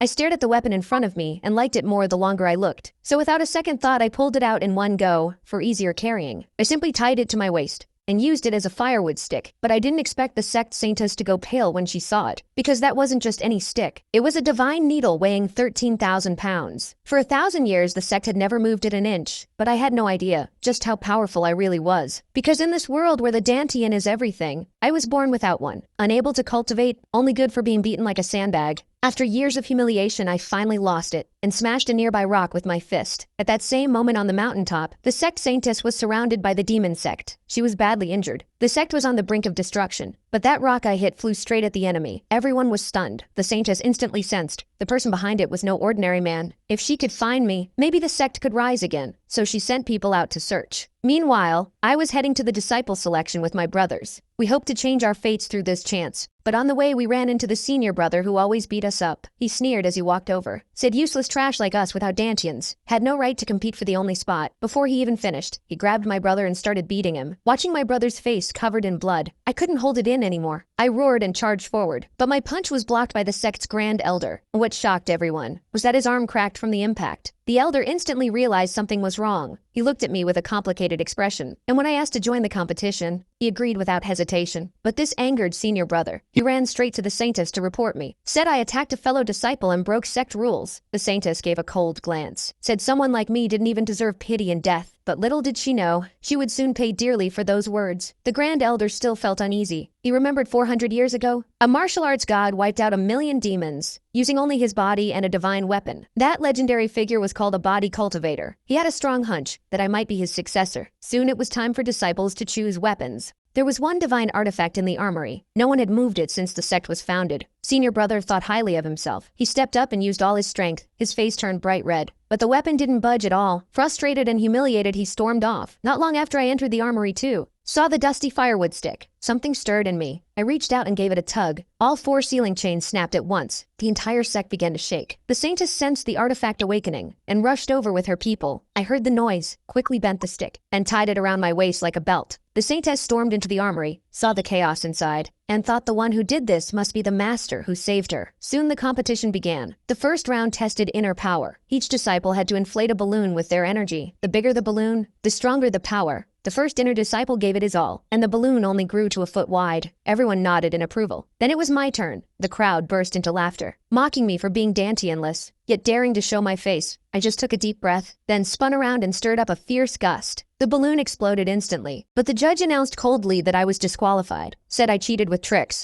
I stared at the weapon in front of me and liked it more the longer I looked. So without a second thought, I pulled it out in one go for easier carrying. I simply tied it to my waist and used it as a firewood stick, but I didn't expect the sect saintess to go pale when she saw it, because that wasn't just any stick. It was a divine needle weighing 13,000 pounds. For 1,000 years, the sect had never moved it an inch, but I had no idea just how powerful I really was. Because in this world where the Dantian is everything, I was born without one, unable to cultivate, only good for being beaten like a sandbag. After years of humiliation, I finally lost it and smashed a nearby rock with my fist. At that same moment on the mountaintop, the sect saintess was surrounded by the demon sect. She was badly injured. The sect was on the brink of destruction, but that rock I hit flew straight at the enemy. Everyone was stunned. The saintess instantly sensed the person behind it was no ordinary man. If she could find me, maybe the sect could rise again. So she sent people out to search. Meanwhile, I was heading to the disciple selection with my brothers. We hoped to change our fates through this chance. But on the way, we ran into the senior brother who always beat us up. He sneered as he walked over, said useless trash like us without Dantians had no right to compete for the only spot. Before he even finished, he grabbed my brother and started beating him. Watching my brother's face covered in blood, I couldn't hold it in anymore. I roared and charged forward, but my punch was blocked by the sect's grand elder. What shocked everyone was that his arm cracked from the impact. The elder instantly realized something was wrong. He looked at me with a complicated expression, and when I asked to join the competition, he agreed without hesitation. But this angered senior brother. He ran straight to the saintess to report me, said I attacked a fellow disciple and broke sect rules. The saintess gave a cold glance, said someone like me didn't even deserve pity and death. But little did she know, she would soon pay dearly for those words. The Grand Elder still felt uneasy. He remembered 400 years ago, a martial arts god wiped out 1,000,000 demons, using only his body and a divine weapon. That legendary figure was called a body cultivator. He had a strong hunch that I might be his successor. Soon it was time for disciples to choose weapons. There was one divine artifact in the armory. No one had moved it since the sect was founded. Senior brother thought highly of himself. He stepped up and used all his strength. His face turned bright red. But the weapon didn't budge at all. Frustrated and humiliated, he stormed off. Not long after I entered the armory too. Saw the dusty firewood stick. Something stirred in me. I reached out and gave it a tug. All 4 ceiling chains snapped at once. The entire sect began to shake. The saintess sensed the artifact awakening and rushed over with her people. I heard the noise, quickly bent the stick, and tied it around my waist like a belt. The saintess stormed into the armory, saw the chaos inside, and thought the one who did this must be the master who saved her. Soon the competition began. The first round tested inner power. Each disciple had to inflate a balloon with their energy. The bigger the balloon, the stronger the power. The first inner disciple gave it his all, and the balloon only grew to a foot wide. Everyone nodded in approval. Then it was my turn. The crowd burst into laughter, mocking me for being Dantianless, yet daring to show my face. I just took a deep breath, then spun around and stirred up a fierce gust. The balloon exploded instantly, but the judge announced coldly that I was disqualified, said I cheated with tricks,